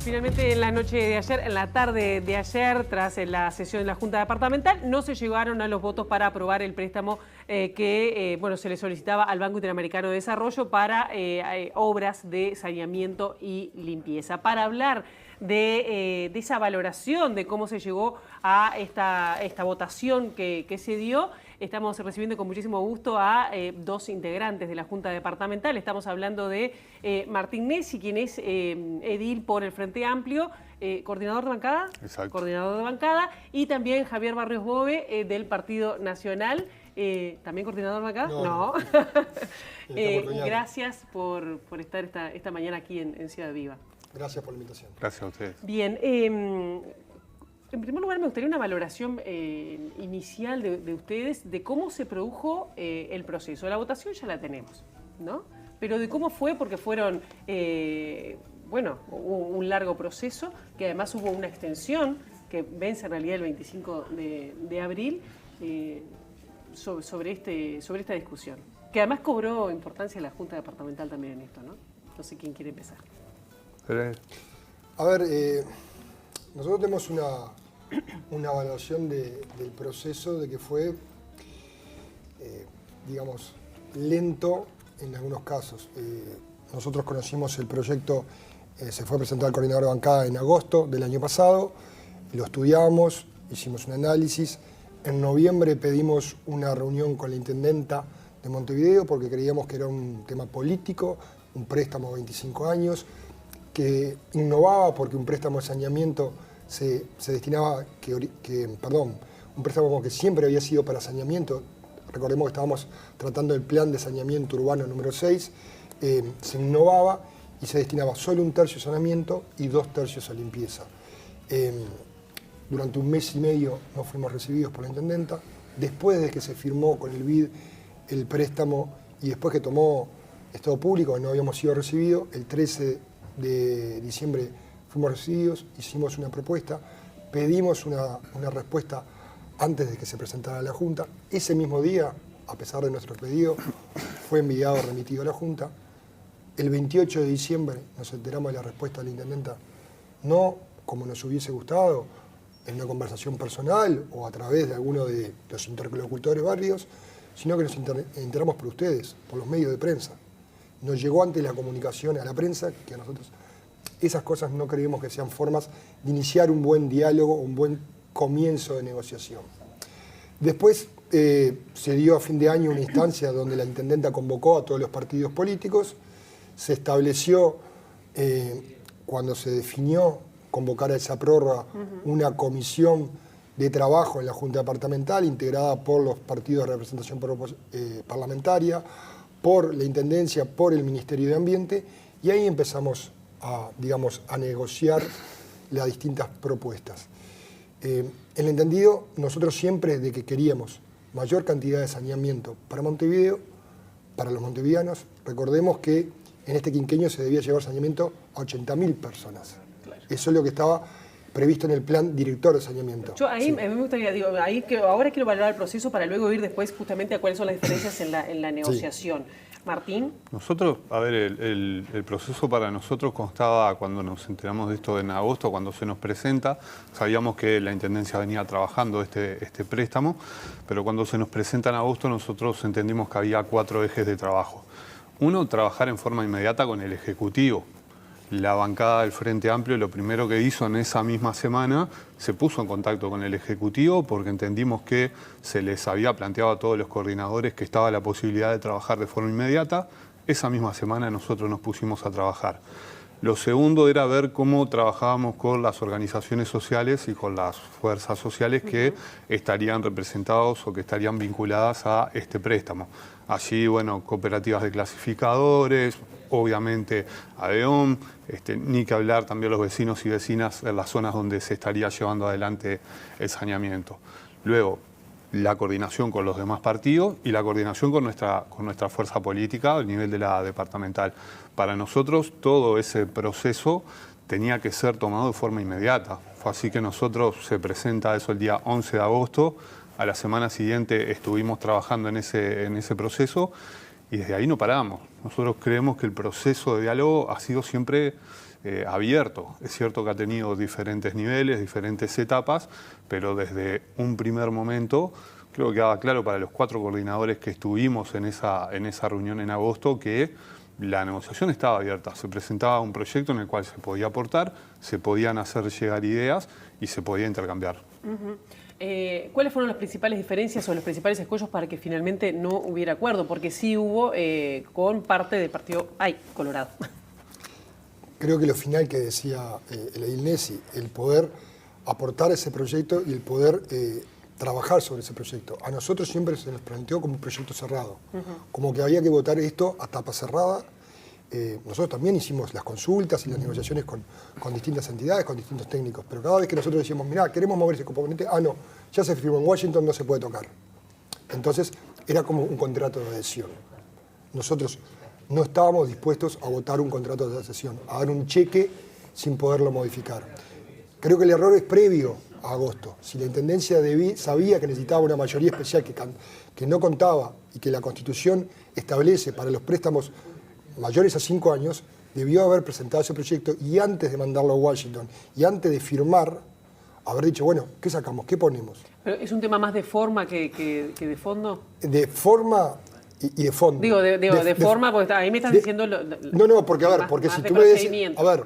Finalmente, en la noche de ayer, en la tarde de ayer, tras la sesión de la Junta Departamental, no se llegaron a los votos para aprobar el préstamo que se le solicitaba al Banco Interamericano de Desarrollo para obras de saneamiento y limpieza. Para hablar de esa valoración de cómo se llegó a esta votación que se dio, estamos recibiendo con muchísimo gusto a dos integrantes de la Junta Departamental. Estamos hablando de Martín Nessi, quien es edil por el Frente Amplio, coordinador de bancada. Exacto. Coordinador de bancada, y también Javier Barrios Bove, del Partido Nacional. ¿También coordinador de bancada? No. Gracias por estar esta mañana aquí en Ciudad Viva. Gracias por la invitación. Gracias a ustedes. Bien. En primer lugar, me gustaría una valoración inicial de ustedes de cómo se produjo el proceso. La votación ya la tenemos, ¿no? Pero de cómo fue, porque fueron, hubo un largo proceso, que además hubo una extensión que vence en realidad el 25 de abril sobre esta discusión, que además cobró importancia la Junta Departamental también en esto, ¿no? No sé quién quiere empezar. A ver, nosotros tenemos una evaluación del proceso de que fue, digamos, lento en algunos casos. Nosotros conocimos el proyecto, se fue a presentar al coordinador de bancada en agosto del año pasado, lo estudiamos, hicimos un análisis. En noviembre pedimos una reunión con la intendenta de Montevideo porque creíamos que era un tema político, un préstamo de 25 años, que innovaba porque un préstamo de saneamiento se destinaba, un préstamo que siempre había sido para saneamiento. Recordemos que estábamos tratando el plan de saneamiento urbano número 6, se innovaba y se destinaba solo 1/3 a saneamiento y 2/3 a limpieza. Durante un mes y medio no fuimos recibidos por la intendenta. Después de que se firmó con el BID el préstamo y después que tomó estado público, no habíamos sido recibidos, el 13 de diciembre fuimos recibidos, hicimos una propuesta, pedimos una respuesta antes de que se presentara a la Junta. Ese mismo día, a pesar de nuestro pedido, fue enviado, remitido a la Junta. El 28 de diciembre nos enteramos de la respuesta de la intendenta, no como nos hubiese gustado, en una conversación personal o a través de alguno de los interlocutores varios, sino que nos enteramos por ustedes, por los medios de prensa. Nos llegó antes la comunicación a la prensa que a nosotros. Esas cosas no creemos que sean formas de iniciar un buen diálogo, un buen comienzo de negociación. Después se dio a fin de año una instancia donde la intendenta convocó a todos los partidos políticos, se estableció, cuando se definió convocar a esa prórroga, una comisión de trabajo en la Junta Departamental integrada por los partidos de representación parlamentaria, por la Intendencia, por el Ministerio de Ambiente, y ahí empezamos a negociar las distintas propuestas. En el entendido, nosotros siempre de que queríamos mayor cantidad de saneamiento para Montevideo, para los montevideanos. Recordemos que en este quinquenio se debía llevar saneamiento a 80.000 personas. Claro. Eso es lo que estaba previsto en el plan director de saneamiento. Yo ahí me gustaría, ahora quiero valorar el proceso para luego ir después justamente a cuáles son las diferencias en la negociación. Sí. Martín. Nosotros, el proceso para nosotros constaba, cuando nos enteramos de esto en agosto, cuando se nos presenta, sabíamos que la Intendencia venía trabajando este préstamo, pero cuando se nos presenta en agosto nosotros entendimos que había 4 ejes de trabajo. Uno, trabajar en forma inmediata con el Ejecutivo. La bancada del Frente Amplio lo primero que hizo en esa misma semana, se puso en contacto con el Ejecutivo porque entendimos que se les había planteado a todos los coordinadores que estaba la posibilidad de trabajar de forma inmediata. Esa misma semana nosotros nos pusimos a trabajar. Lo segundo era ver cómo trabajábamos con las organizaciones sociales y con las fuerzas sociales que estarían representados o que estarían vinculadas a este préstamo. Allí, cooperativas de clasificadores, obviamente ADEOM, ni que hablar también los vecinos y vecinas en las zonas donde se estaría llevando adelante el saneamiento. Luego, la coordinación con los demás partidos y la coordinación con nuestra fuerza política a nivel de la departamental. Para nosotros todo ese proceso tenía que ser tomado de forma inmediata. Fue así que nosotros se presenta eso el día 11 de agosto, a la semana siguiente estuvimos trabajando en ese proceso y desde ahí no paramos. Nosotros creemos que el proceso de diálogo ha sido siempre abierto. Es cierto que ha tenido diferentes niveles, diferentes etapas, pero desde un primer momento creo que quedaba claro para los 4 coordinadores que estuvimos en esa reunión en agosto que la negociación estaba abierta. Se presentaba un proyecto en el cual se podía aportar, se podían hacer llegar ideas y se podía intercambiar. ¿Cuáles fueron las principales diferencias o los principales escollos para que finalmente no hubiera acuerdo? Porque sí hubo con parte del partido Colorado. Creo que lo final que decía el edil Nesi, el poder aportar ese proyecto y el poder trabajar sobre ese proyecto. A nosotros siempre se nos planteó como un proyecto cerrado, como que había que votar esto a tapa cerrada. Nosotros también hicimos las consultas y las negociaciones con distintas entidades, con distintos técnicos, pero cada vez que nosotros decíamos, mirá, queremos mover ese componente, no, ya se firmó en Washington, no se puede tocar. Entonces era como un contrato de adhesión. Nosotros no estábamos dispuestos a votar un contrato de adhesión, a dar un cheque sin poderlo modificar. Creo que el error es previo a agosto. Si la Intendencia sabía que necesitaba una mayoría especial que no contaba y que la Constitución establece para los préstamos mayores a 5 años, debió haber presentado ese proyecto y antes de mandarlo a Washington y antes de firmar, haber dicho, bueno, ¿qué sacamos? ¿Qué ponemos? ¿Pero es un tema más de forma que de fondo? De forma y de fondo. Digo, de forma, porque ahí me estás diciendo... No, porque a ver, porque si tú me decís... A ver,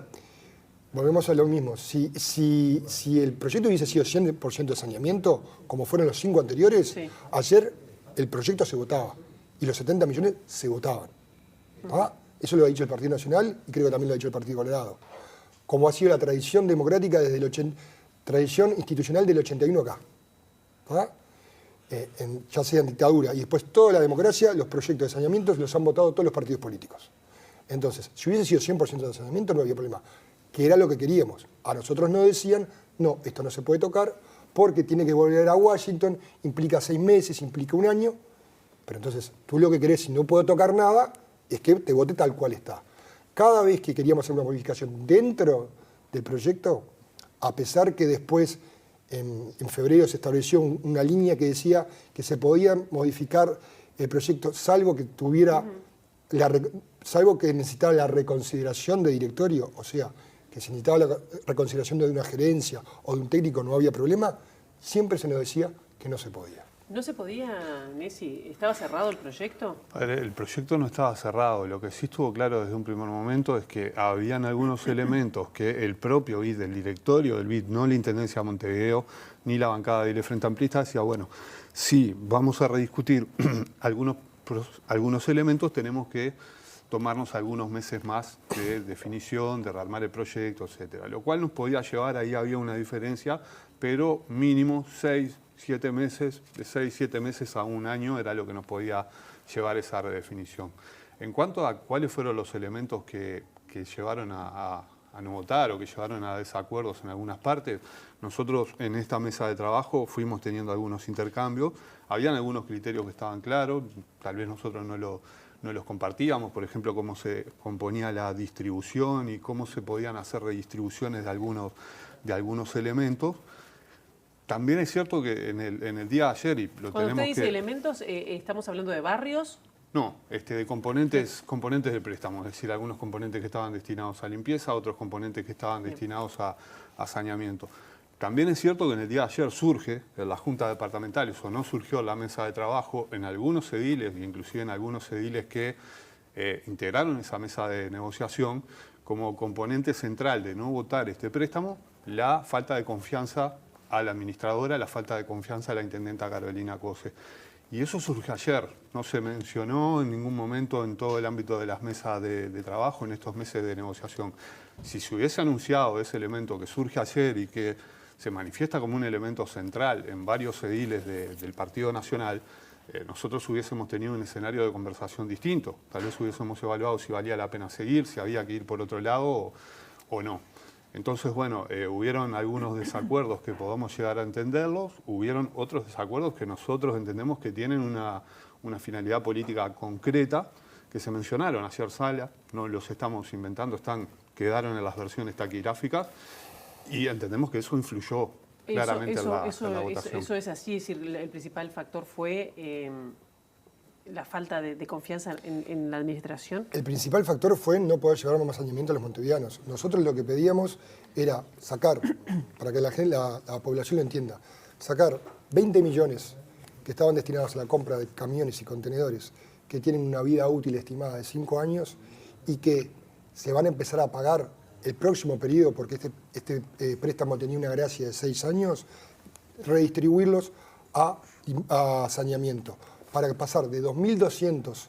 volvemos a lo mismo. Si el proyecto hubiese sido 100% de saneamiento, como fueron los 5 anteriores, sí. Ayer el proyecto se votaba y los 70 millones se votaban. Eso lo ha dicho el Partido Nacional y creo que también lo ha dicho el Partido Colorado. Como ha sido la tradición democrática desde tradición institucional del 81 acá. Ya sea en dictadura y después toda la democracia, los proyectos de saneamiento los han votado todos los partidos políticos. Entonces, si hubiese sido 100% de saneamiento no había problema, que era lo que queríamos. A nosotros nos decían, no, esto no se puede tocar porque tiene que volver a Washington, implica 6 meses, implica 1 año, pero entonces tú lo que querés, si no puedo tocar nada, es que te vote tal cual está. Cada vez que queríamos hacer una modificación dentro del proyecto, a pesar que después en febrero se estableció una línea que decía que se podía modificar el proyecto salvo que tuviera salvo que necesitaba la reconsideración de directorio, o sea, que si necesitaba la reconsideración de una gerencia o de un técnico no había problema, siempre se nos decía que no se podía. ¿No se podía, Nesi? ¿Estaba cerrado el proyecto? El proyecto no estaba cerrado. Lo que sí estuvo claro desde un primer momento es que habían algunos elementos que el propio BID, el directorio del BID, no la Intendencia de Montevideo, ni la bancada de Frente Amplista, decía, bueno, sí, vamos a rediscutir algunos elementos, tenemos que tomarnos algunos meses más de definición, de rearmar el proyecto, etcétera. Lo cual nos podía llevar, ahí había una diferencia, pero mínimo 6-7 meses, de 6-7 meses a 1 año era lo que nos podía llevar esa redefinición. En cuanto a cuáles fueron los elementos que llevaron a no votar o que llevaron a desacuerdos en algunas partes, nosotros en esta mesa de trabajo fuimos teniendo algunos intercambios, habían algunos criterios que estaban claros, tal vez nosotros no los compartíamos, por ejemplo, cómo se componía la distribución y cómo se podían hacer redistribuciones de algunos elementos. También es cierto que en el día de ayer, y lo Cuando tenemos usted dice que... elementos, ¿estamos hablando de barrios? No, de componentes del préstamo, es decir, algunos componentes que estaban destinados a limpieza, otros componentes que estaban destinados a saneamiento. También es cierto que en el día de ayer surge en la Junta Departamental, eso no surgió en la mesa de trabajo, en algunos ediles, inclusive en algunos ediles que integraron esa mesa de negociación, como componente central de no votar este préstamo, la falta de confianza a la administradora, la falta de confianza a la intendenta Carolina Cose. Y eso surge ayer, no se mencionó en ningún momento en todo el ámbito de las mesas de trabajo, en estos meses de negociación. Si se hubiese anunciado ese elemento que surge ayer y que se manifiesta como un elemento central en varios ediles del Partido Nacional, nosotros hubiésemos tenido un escenario de conversación distinto. Tal vez hubiésemos evaluado si valía la pena seguir, si había que ir por otro lado o no. Entonces, bueno, hubieron algunos desacuerdos que podamos llegar a entenderlos, hubieron otros desacuerdos que nosotros entendemos que tienen una finalidad política concreta, que se mencionaron ayer Sala, no los estamos inventando, quedaron en las versiones taquigráficas, y entendemos que eso influyó claramente en la votación. Eso es así, es decir, el principal factor fue la falta de confianza en la administración? El principal factor fue no poder llevar más saneamiento a los montevideanos. Nosotros lo que pedíamos era sacar, para que la población lo entienda, sacar 20 millones que estaban destinados a la compra de camiones y contenedores que tienen una vida útil estimada de 5 años y que se van a empezar a pagar el próximo periodo, porque este préstamo tenía una gracia de 6 años, redistribuirlos a saneamiento, para pasar de 2.200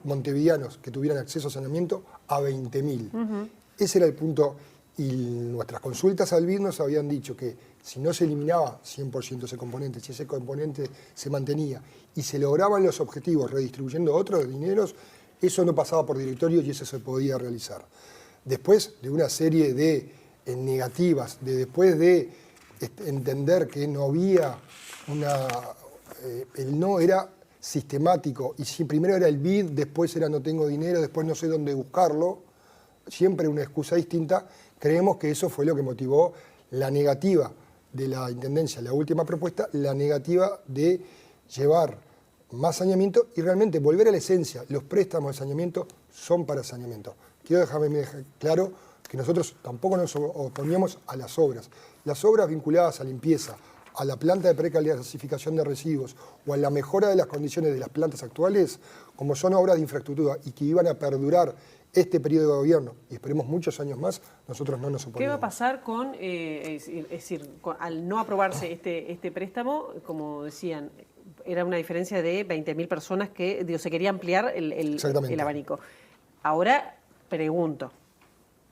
montevideanos que tuvieran acceso a saneamiento a 20.000. Ese era el punto, y nuestras consultas al BID nos habían dicho que si no se eliminaba 100% ese componente, si ese componente se mantenía y se lograban los objetivos redistribuyendo otros dineros, eso no pasaba por directorio y eso se podía realizar. Después de una serie de negativas, después de entender que no había el no era sistemático, y si primero era el BID, después era no tengo dinero, después no sé dónde buscarlo, siempre una excusa distinta, creemos que eso fue lo que motivó la negativa de la Intendencia, la última propuesta, la negativa de llevar más saneamiento y realmente volver a la esencia. Los préstamos de saneamiento son para saneamiento. Quiero dejarme claro que nosotros tampoco nos oponíamos a las obras. Las obras vinculadas a limpieza, a la planta de precalificación de residuos o a la mejora de las condiciones de las plantas actuales, como son obras de infraestructura y que iban a perdurar este periodo de gobierno y esperemos muchos años más, nosotros no nos oponemos. ¿Qué va a pasar al no aprobarse este préstamo? Como decían, era una diferencia de 20.000 personas que se quería ampliar el abanico. Ahora pregunto,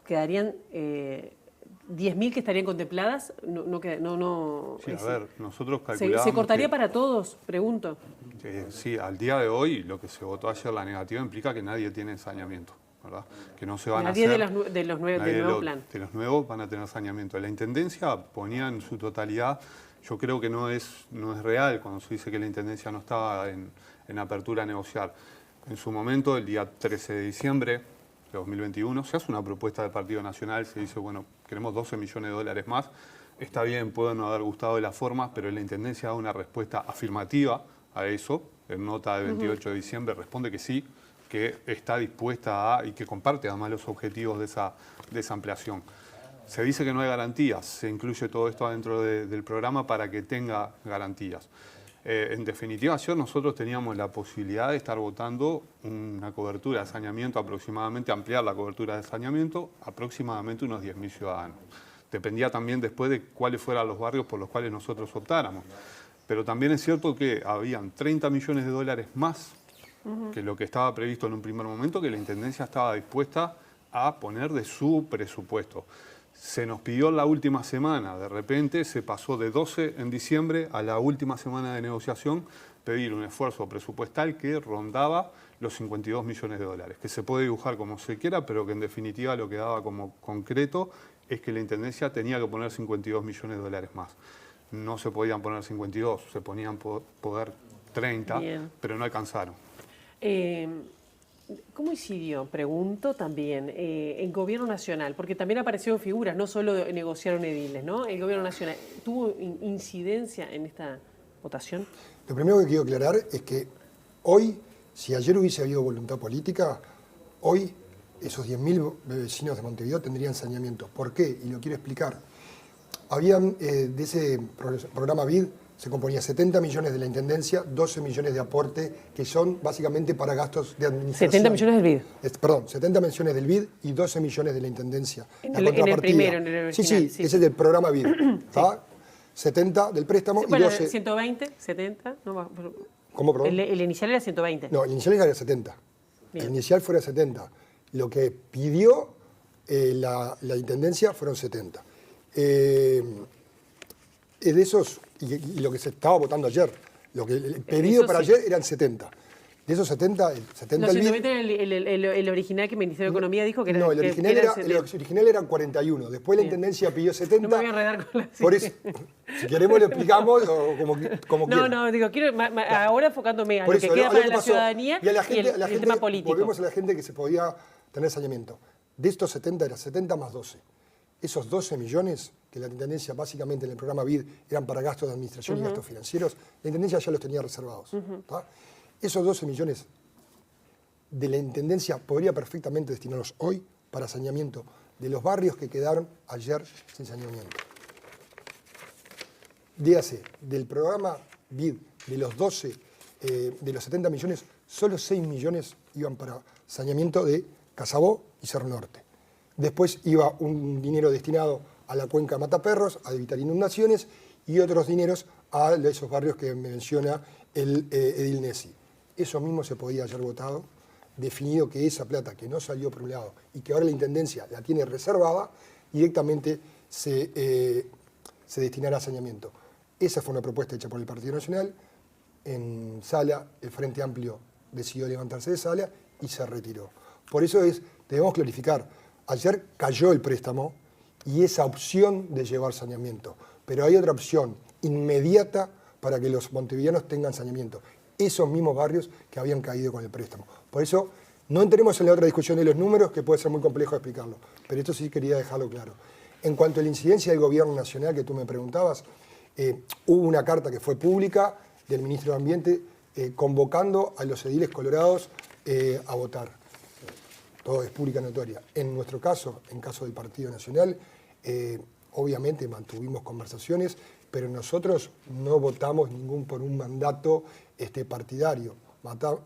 ¿quedarían 10.000 que estarían contempladas? Sí, a ver, nosotros calculábamos ¿Se cortaría para todos? Pregunto. Sí, al día de hoy, lo que se votó ayer, la negativa, implica que nadie tiene saneamiento, ¿verdad? Que no se van a hacer... Nadie del nuevo plan. De los nuevos van a tener saneamiento. La Intendencia ponía en su totalidad, yo creo que no es real cuando se dice que la Intendencia no estaba en apertura a negociar. En su momento, el día 13 de diciembre de 2021, se hace una propuesta del Partido Nacional, se dice, bueno, queremos 12 millones de dólares más. Está bien, puede no haber gustado de las formas, pero la Intendencia da una respuesta afirmativa a eso. En nota de 28 de diciembre responde que sí, que está dispuesta y que comparte además los objetivos de esa ampliación. Se dice que no hay garantías, se incluye todo esto dentro del programa para que tenga garantías. En definitiva, ayer nosotros teníamos la posibilidad de estar votando una cobertura de saneamiento aproximadamente, ampliar la cobertura de saneamiento aproximadamente unos 10.000 ciudadanos. Dependía también después de cuáles fueran los barrios por los cuales nosotros optáramos. Pero también es cierto que habían 30 millones de dólares más que lo que estaba previsto en un primer momento, que la Intendencia estaba dispuesta a poner de su presupuesto. Se nos pidió la última semana, de repente se pasó de 12 en diciembre a la última semana de negociación, pedir un esfuerzo presupuestal que rondaba los 52 millones de dólares, que se puede dibujar como se quiera, pero que en definitiva lo que daba como concreto es que la Intendencia tenía que poner 52 millones de dólares más. No se podían poner 52, se ponían poder 30, Bien. Pero no alcanzaron. ¿Cómo incidió, pregunto también, el Gobierno Nacional? Porque también aparecieron figuras, no solo negociaron ediles, ¿no? ¿El Gobierno Nacional tuvo incidencia en esta votación? Lo primero que quiero aclarar es que hoy, si ayer hubiese habido voluntad política, hoy esos 10.000 vecinos de Montevideo tendrían saneamiento. ¿Por qué? Y lo quiero explicar. Habían, de ese programa BID, se componía 70 millones de la Intendencia, 12 millones de aporte, que son básicamente para gastos de administración. 70 millones del BID. Perdón, 70 millones del BID y 12 millones de la Intendencia. En el primero, en el original. Sí, ese es del programa BID. Sí. 70 del préstamo bueno, y 12... 120, 70... No, ¿Cómo, perdón? El inicial era 120. No, el inicial era 70. Bien. El inicial fuera 70. Lo que pidió la Intendencia fueron 70. Es de esos, y lo que se estaba votando ayer, lo que el pedido para ayer eran 70. De esos 70, el 70 los 120 era el original que el Ministerio de Economía dijo que era... No, el original eran 41. Después la Intendencia pidió 70. No me voy a enredar con la... Por eso, si queremos lo explicamos o como quieran. No, digo, quiero ahora enfocándome a lo que queda para la ciudadanía y el tema político. Volvemos a la gente que se podía tener saneamiento. De estos 70 era 70 más 12. Esos 12 millones que la Intendencia básicamente en el programa BID eran para gastos de administración y gastos financieros, la Intendencia ya los tenía reservados. Esos 12 millones de la Intendencia podría perfectamente destinarlos hoy para saneamiento de los barrios que quedaron ayer sin saneamiento. Dígase, del programa BID, de los 12, de los 70 millones, solo 6 millones iban para saneamiento de Casabó y Cerro Norte. Después iba un dinero destinado a la cuenca Mataperros, a evitar inundaciones, y otros dineros a esos barrios que menciona el edil Nessi. Eso mismo se podía haber votado, definido que esa plata que no salió por un lado y que ahora la Intendencia la tiene reservada, directamente se destinará a saneamiento. Esa fue una propuesta hecha por el Partido Nacional. En Sala, el Frente Amplio decidió levantarse de Sala y se retiró. Por eso debemos clarificar, ayer cayó el préstamo y esa opción de llevar saneamiento, pero hay otra opción inmediata para que los montevideanos tengan saneamiento, esos mismos barrios que habían caído con el préstamo. Por eso no entremos en la otra discusión de los números, que puede ser muy complejo de explicarlo, pero esto sí quería dejarlo claro. En cuanto a la incidencia del gobierno nacional que tú me preguntabas, hubo una carta que fue pública del ministro de Ambiente convocando a los ediles colorados a votar. Todo es pública notoria. En nuestro caso, en caso del Partido Nacional, obviamente mantuvimos conversaciones, pero nosotros no votamos por un mandato partidario.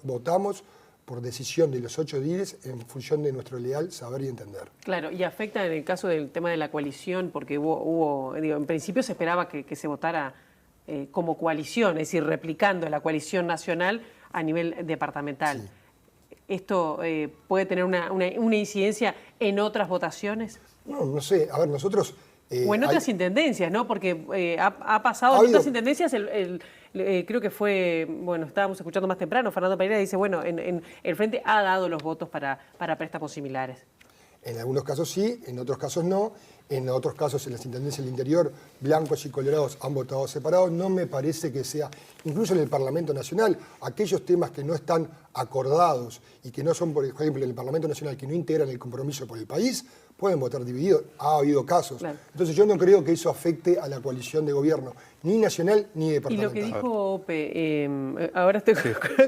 Votamos por decisión de los 8 ediles en función de nuestro leal saber y entender. Claro, y afecta en el caso del tema de la coalición, porque en principio se esperaba que se votara como coalición, es decir, replicando la coalición nacional a nivel departamental. Sí. ¿Esto puede tener una incidencia en otras votaciones? No sé. A ver, nosotros... o en otras intendencias, ¿no? Porque ha pasado en otras intendencias, creo que fue, bueno, estábamos escuchando más temprano, Fernando Pereira dice, bueno, en el Frente ha dado los votos para préstamos similares. En algunos casos sí, en otros casos no. En otros casos, en las intendencias del interior, blancos y colorados han votado separados. No me parece que sea, incluso en el Parlamento Nacional, aquellos temas que no están acordados y que no son, por ejemplo, en el Parlamento Nacional, que no integran el compromiso por el país, pueden votar divididos. Ha habido casos. Claro. Entonces yo no creo que eso afecte a la coalición de gobierno, ni nacional ni departamental. Y lo que dijo Ope, ahora estoy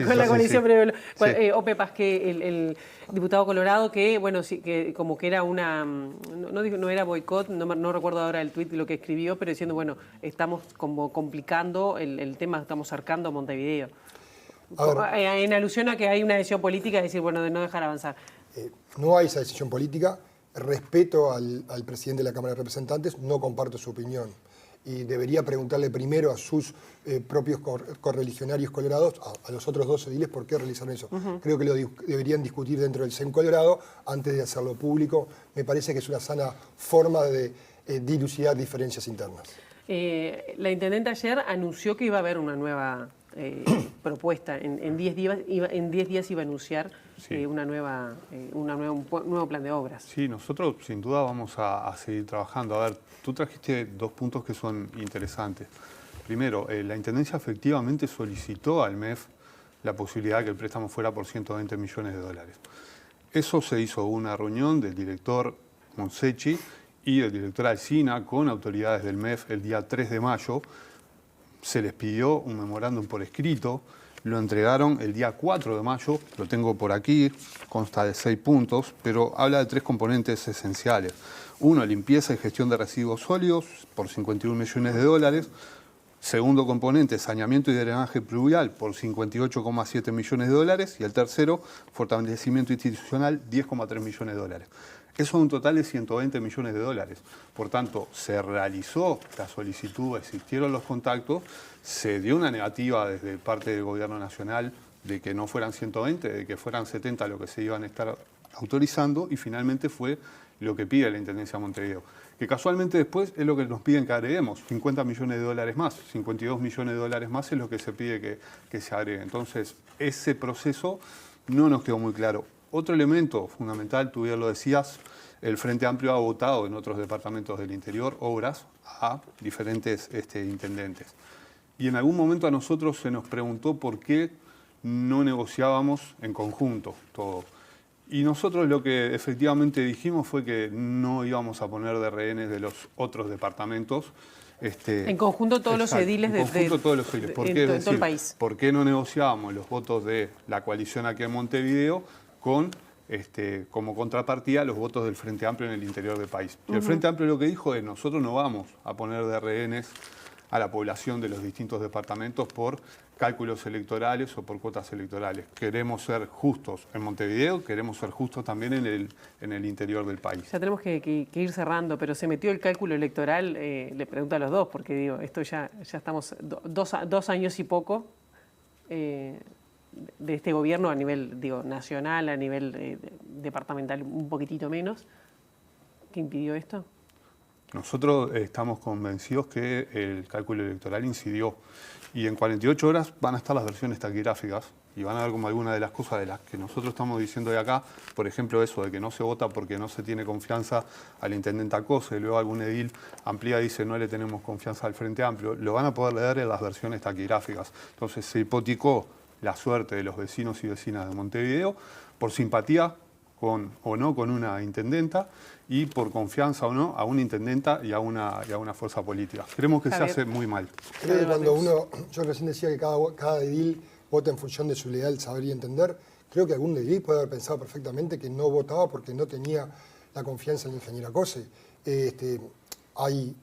con la coalición, pero Ope Pasqué, el diputado colorado, que bueno, sí, que como que era una, no era boicot, no recuerdo ahora el tuit lo que escribió, pero diciendo, bueno, estamos como complicando el tema, estamos cercando a Montevideo. En alusión a que hay una decisión política, es decir, bueno, de no dejar avanzar. No hay esa decisión política. Respeto al presidente de la Cámara de Representantes, no comparto su opinión. Y debería preguntarle primero a sus propios correligionarios colorados, a los otros 2 ediles, por qué realizaron eso. Creo que lo deberían discutir dentro del CEN Colorado antes de hacerlo público. Me parece que es una sana forma de dilucidar diferencias internas. La intendente ayer anunció que iba a haber una nueva propuesta. En 10 días iba a anunciar un nuevo plan de obras. Sí, nosotros sin duda vamos a seguir trabajando. A ver, tú trajiste 2 puntos que son interesantes. Primero, la Intendencia efectivamente solicitó al MEF la posibilidad de que el préstamo fuera por 120 millones de dólares. Eso se hizo una reunión del director Monsechi y del director Alsina con autoridades del MEF el día 3 de mayo. Se les pidió un memorándum por escrito, lo entregaron el día 4 de mayo, lo tengo por aquí, consta de 6 puntos, pero habla de 3 componentes esenciales. Uno, limpieza y gestión de residuos sólidos por 51 millones de dólares. Segundo componente, saneamiento y drenaje pluvial por 58,7 millones de dólares. Y el tercero, fortalecimiento institucional, 10,3 millones de dólares. Eso es un total de 120 millones de dólares. Por tanto, se realizó la solicitud, existieron los contactos, se dio una negativa desde parte del Gobierno Nacional de que no fueran 120, de que fueran 70 lo que se iban a estar autorizando, y finalmente fue lo que pide la Intendencia de Montevideo. Que casualmente después es lo que nos piden que agreguemos, 50 millones de dólares más, 52 millones de dólares más es lo que se pide que se agregue. Entonces, ese proceso no nos quedó muy claro. Otro elemento fundamental, tú ya lo decías, el Frente Amplio ha votado en otros departamentos del interior obras a diferentes intendentes. Y en algún momento a nosotros se nos preguntó por qué no negociábamos en conjunto todo. Y nosotros lo que efectivamente dijimos fue que no íbamos a poner de rehenes de los otros departamentos En conjunto todos los ediles todos los ediles. ¿Por qué? En todo el país. ¿Por qué no negociábamos los votos de la coalición aquí en Montevideo con como contrapartida los votos del Frente Amplio en el interior del país? Y el Frente Amplio lo que dijo es: nosotros no vamos a poner de rehenes a la población de los distintos departamentos por cálculos electorales o por cuotas electorales. Queremos ser justos en Montevideo, queremos ser justos también en el interior del país. Ya tenemos que ir cerrando, pero se metió el cálculo electoral, le pregunto a los dos, porque digo, esto ya estamos 2 años y poco de este gobierno a nivel nacional, a nivel departamental un poquitito menos. ¿Qué impidió esto? Nosotros estamos convencidos que el cálculo electoral incidió y en 48 horas van a estar las versiones taquigráficas y van a ver como algunas de las cosas de las que nosotros estamos diciendo de acá, por ejemplo eso de que no se vota porque no se tiene confianza al intendente Acose, luego algún edil amplía y dice no le tenemos confianza al Frente Amplio, lo van a poder leer en las versiones taquigráficas. Entonces se hipotecó la suerte de los vecinos y vecinas de Montevideo por simpatía con una intendenta y por confianza o no a una intendenta y a una fuerza política. Creemos que se hace muy mal. Creo que cuando yo recién decía que cada edil vota en función de su leal saber y entender, creo que algún edil puede haber pensado perfectamente que no votaba porque no tenía la confianza en el ingeniero Acose. Hay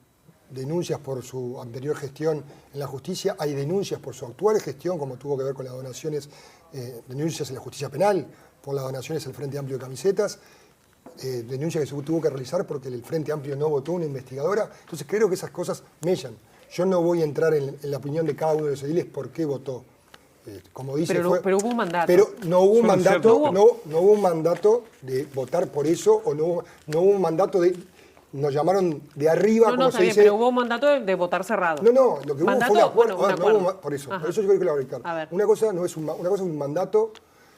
denuncias por su anterior gestión en la justicia, hay denuncias por su actual gestión, como tuvo que ver con las donaciones, denuncias en la justicia penal, por las donaciones al Frente Amplio de camisetas, denuncia que se tuvo que realizar porque el Frente Amplio no votó una investigadora. Entonces creo que esas cosas mellan. Yo no voy a entrar en la opinión de cada uno de los ediles por qué votó. Como dice, pero hubo un mandato. Pero no hubo un mandato, no hubo un mandato de votar por eso, o no hubo un mandato de... Nos llamaron de arriba, como se dice. Pero hubo un mandato de votar cerrado. No, lo que hubo fue un acuerdo. Bueno, un acuerdo. Por eso yo creo que lo voy a explicar. Una cosa es un mandato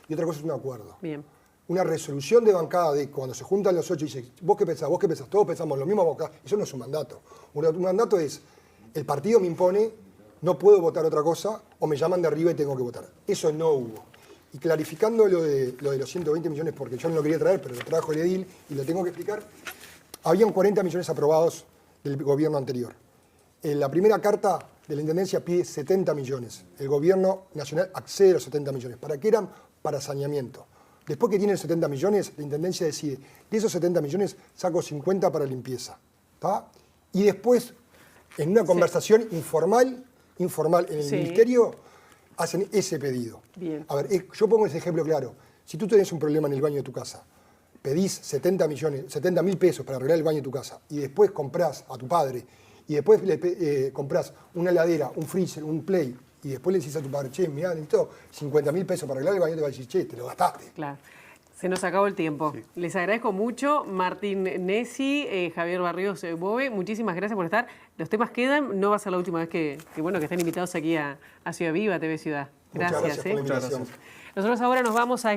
y otra cosa es un acuerdo. Bien. Una resolución de bancada de cuando se juntan los 8 y dicen, ¿vos qué pensás? ¿Vos qué pensás? Todos pensamos lo mismo. Eso no es un mandato. Un mandato es, el partido me impone, no puedo votar otra cosa, o me llaman de arriba y tengo que votar. Eso no hubo. Y clarificando lo de los 120 millones, porque yo no lo quería traer, pero lo trajo el edil y lo tengo que explicar, habían 40 millones aprobados del gobierno anterior. La primera carta de la Intendencia pide 70 millones. El gobierno nacional accede a los 70 millones. ¿Para qué eran? Para saneamiento. Después que tienen 70 millones, la Intendencia decide, de esos 70 millones saco 50 para limpieza. ¿Tá? Y después, en una conversación informal en el ministerio, hacen ese pedido. Bien. A ver, yo pongo ese ejemplo claro. Si tú tenés un problema en el baño de tu casa, pedís 70.000 pesos para arreglar el baño de tu casa y después comprás a tu padre y después le comprás una heladera, un freezer, un play y después le decís a tu padre, che, mirá, necesito 50.000 pesos para arreglar el baño, te va a decir, che, te lo gastaste. Claro. Se nos acabó el tiempo. Sí. Les agradezco mucho. Martín Nessi, Javier Barrios Bove, muchísimas gracias por estar. Los temas quedan. No va a ser la última vez que estén invitados aquí a Ciudad Viva, TV Ciudad. Gracias. Muchas gracias por la invitación. Nosotros ahora nos vamos a